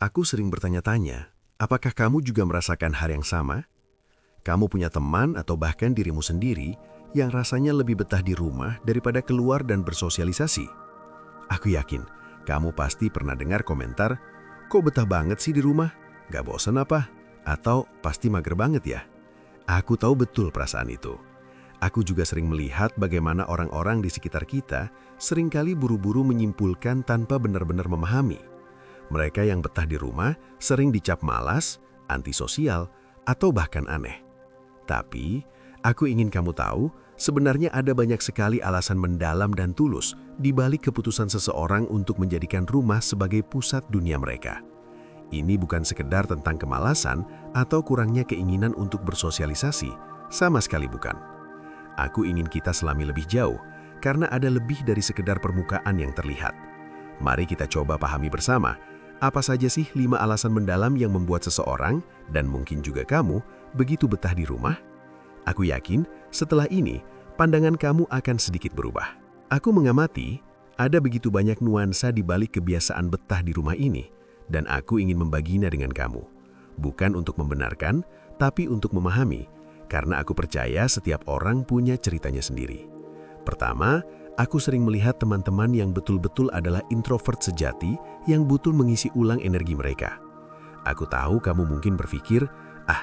Aku sering bertanya-tanya, apakah kamu juga merasakan hal yang sama? Kamu punya teman atau bahkan dirimu sendiri yang rasanya lebih betah di rumah daripada keluar dan bersosialisasi? Aku yakin, kamu pasti pernah dengar komentar, kok betah banget sih di rumah? Gak bosan apa? Atau pasti mager banget ya? Aku tahu betul perasaan itu. Aku juga sering melihat bagaimana orang-orang di sekitar kita seringkali buru-buru menyimpulkan tanpa benar-benar memahami. Mereka yang betah di rumah sering dicap malas, antisosial, atau bahkan aneh. Tapi, aku ingin kamu tahu, sebenarnya ada banyak sekali alasan mendalam dan tulus di balik keputusan seseorang untuk menjadikan rumah sebagai pusat dunia mereka. Ini bukan sekedar tentang kemalasan atau kurangnya keinginan untuk bersosialisasi, sama sekali bukan. Aku ingin kita selami lebih jauh, karena ada lebih dari sekedar permukaan yang terlihat. Mari kita coba pahami bersama, apa saja sih 5 alasan mendalam yang membuat seseorang, dan mungkin juga kamu, begitu betah di rumah? Aku yakin, setelah ini, pandangan kamu akan sedikit berubah. Aku mengamati, ada begitu banyak nuansa di balik kebiasaan betah di rumah ini, dan aku ingin membaginya dengan kamu. Bukan untuk membenarkan, tapi untuk memahami, karena aku percaya setiap orang punya ceritanya sendiri. Pertama, aku sering melihat teman-teman yang betul-betul adalah introvert sejati yang butuh mengisi ulang energi mereka. Aku tahu kamu mungkin berpikir,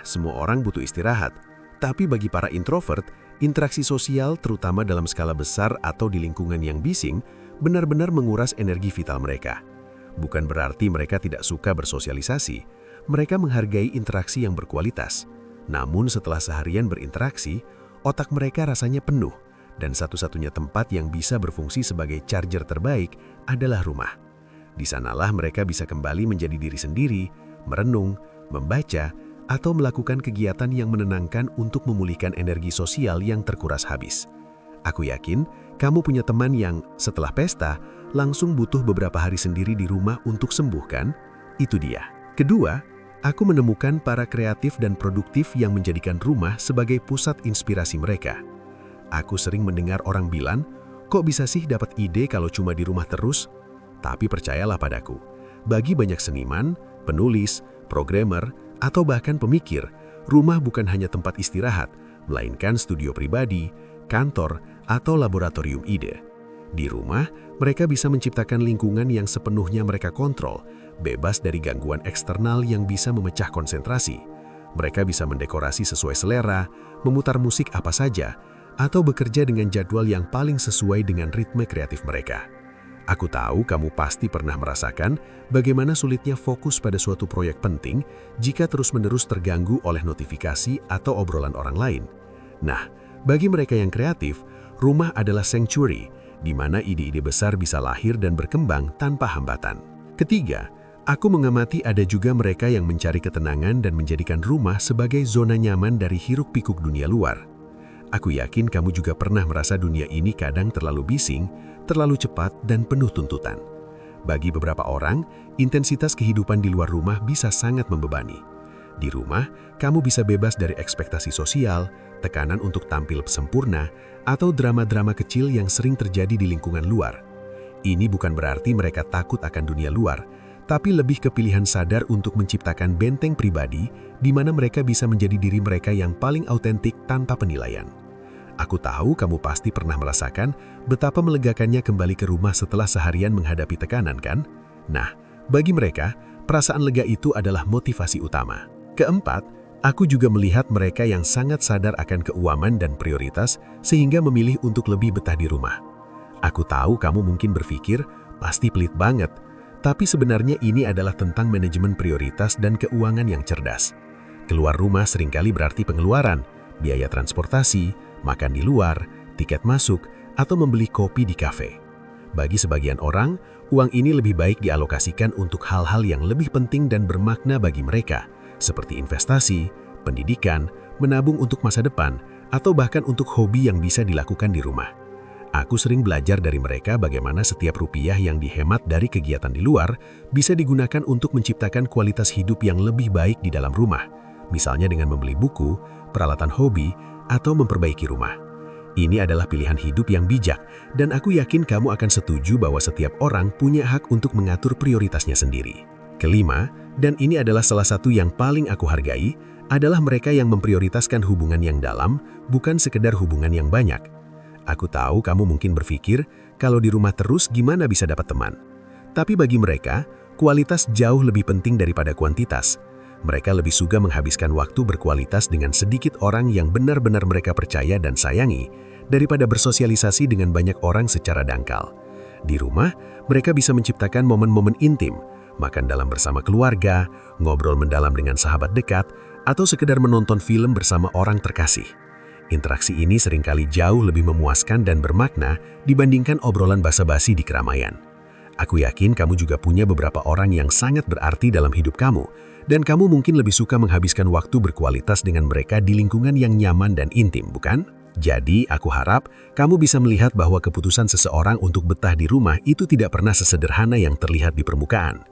semua orang butuh istirahat. Tapi bagi para introvert, interaksi sosial terutama dalam skala besar atau di lingkungan yang bising, benar-benar menguras energi vital mereka. Bukan berarti mereka tidak suka bersosialisasi, mereka menghargai interaksi yang berkualitas. Namun setelah seharian berinteraksi, otak mereka rasanya penuh, dan satu-satunya tempat yang bisa berfungsi sebagai charger terbaik adalah rumah. Di sanalah mereka bisa kembali menjadi diri sendiri, merenung, membaca, atau melakukan kegiatan yang menenangkan untuk memulihkan energi sosial yang terkuras habis. Aku yakin kamu punya teman yang setelah pesta langsung butuh beberapa hari sendiri di rumah untuk sembuh, kan? Itu dia. Kedua, aku menemukan para kreatif dan produktif yang menjadikan rumah sebagai pusat inspirasi mereka. Aku sering mendengar orang bilang, kok bisa sih dapat ide kalau cuma di rumah terus? Tapi percayalah padaku, bagi banyak seniman, penulis, programmer, atau bahkan pemikir, rumah bukan hanya tempat istirahat, melainkan studio pribadi, kantor, atau laboratorium ide. Di rumah, mereka bisa menciptakan lingkungan yang sepenuhnya mereka kontrol, bebas dari gangguan eksternal yang bisa memecah konsentrasi. Mereka bisa mendekorasi sesuai selera, memutar musik apa saja, atau bekerja dengan jadwal yang paling sesuai dengan ritme kreatif mereka. Aku tahu kamu pasti pernah merasakan bagaimana sulitnya fokus pada suatu proyek penting jika terus-menerus terganggu oleh notifikasi atau obrolan orang lain. Nah, bagi mereka yang kreatif, rumah adalah sanctuary, di mana ide-ide besar bisa lahir dan berkembang tanpa hambatan. Ketiga, aku mengamati ada juga mereka yang mencari ketenangan dan menjadikan rumah sebagai zona nyaman dari hiruk-pikuk dunia luar. Aku yakin kamu juga pernah merasa dunia ini kadang terlalu bising, terlalu cepat, dan penuh tuntutan. Bagi beberapa orang, intensitas kehidupan di luar rumah bisa sangat membebani. Di rumah, kamu bisa bebas dari ekspektasi sosial, tekanan untuk tampil sempurna, atau drama-drama kecil yang sering terjadi di lingkungan luar. Ini bukan berarti mereka takut akan dunia luar, tapi lebih ke pilihan sadar untuk menciptakan benteng pribadi di mana mereka bisa menjadi diri mereka yang paling autentik tanpa penilaian. Aku tahu kamu pasti pernah merasakan betapa melegakannya kembali ke rumah setelah seharian menghadapi tekanan, kan? Nah, bagi mereka, perasaan lega itu adalah motivasi utama. Keempat, aku juga melihat mereka yang sangat sadar akan keuangan dan prioritas sehingga memilih untuk lebih betah di rumah. Aku tahu kamu mungkin berpikir, pasti pelit banget, tapi sebenarnya ini adalah tentang manajemen prioritas dan keuangan yang cerdas. Keluar rumah seringkali berarti pengeluaran, biaya transportasi, makan di luar, tiket masuk, atau membeli kopi di kafe. Bagi sebagian orang, uang ini lebih baik dialokasikan untuk hal-hal yang lebih penting dan bermakna bagi mereka, seperti investasi, pendidikan, menabung untuk masa depan, atau bahkan untuk hobi yang bisa dilakukan di rumah. Aku sering belajar dari mereka bagaimana setiap rupiah yang dihemat dari kegiatan di luar bisa digunakan untuk menciptakan kualitas hidup yang lebih baik di dalam rumah, misalnya dengan membeli buku, peralatan hobi, atau memperbaiki rumah. Ini adalah pilihan hidup yang bijak, dan aku yakin kamu akan setuju bahwa setiap orang punya hak untuk mengatur prioritasnya sendiri. Kelima, Dan ini adalah salah satu yang paling aku hargai, adalah mereka yang memprioritaskan hubungan yang dalam, bukan sekedar hubungan yang banyak. Aku tahu kamu mungkin berpikir, kalau di rumah terus gimana bisa dapat teman? Tapi bagi mereka, kualitas jauh lebih penting daripada kuantitas. Mereka lebih suka menghabiskan waktu berkualitas dengan sedikit orang yang benar-benar mereka percaya dan sayangi, daripada bersosialisasi dengan banyak orang secara dangkal. Di rumah, mereka bisa menciptakan momen-momen intim, makan dalam bersama keluarga, ngobrol mendalam dengan sahabat dekat, atau sekedar menonton film bersama orang terkasih. Interaksi ini seringkali jauh lebih memuaskan dan bermakna dibandingkan obrolan basa-basi di keramaian. Aku yakin kamu juga punya beberapa orang yang sangat berarti dalam hidup kamu, dan kamu mungkin lebih suka menghabiskan waktu berkualitas dengan mereka di lingkungan yang nyaman dan intim, bukan? Jadi, aku harap kamu bisa melihat bahwa keputusan seseorang untuk betah di rumah itu tidak pernah sesederhana yang terlihat di permukaan.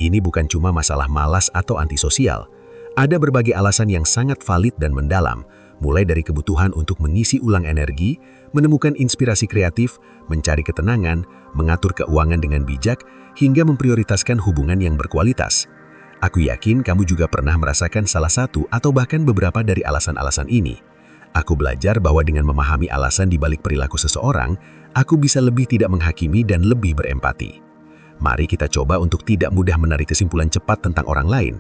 Ini bukan cuma masalah malas atau antisosial. Ada berbagai alasan yang sangat valid dan mendalam, mulai dari kebutuhan untuk mengisi ulang energi, menemukan inspirasi kreatif, mencari ketenangan, mengatur keuangan dengan bijak, hingga memprioritaskan hubungan yang berkualitas. Aku yakin kamu juga pernah merasakan salah satu atau bahkan beberapa dari alasan-alasan ini. Aku belajar bahwa dengan memahami alasan di balik perilaku seseorang, aku bisa lebih tidak menghakimi dan lebih berempati. Mari kita coba untuk tidak mudah menarik kesimpulan cepat tentang orang lain.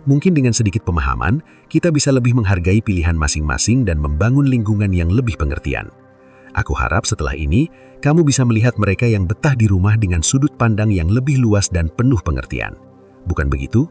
Mungkin dengan sedikit pemahaman, kita bisa lebih menghargai pilihan masing-masing dan membangun lingkungan yang lebih pengertian. Aku harap setelah ini, kamu bisa melihat mereka yang betah di rumah dengan sudut pandang yang lebih luas dan penuh pengertian. Bukan begitu?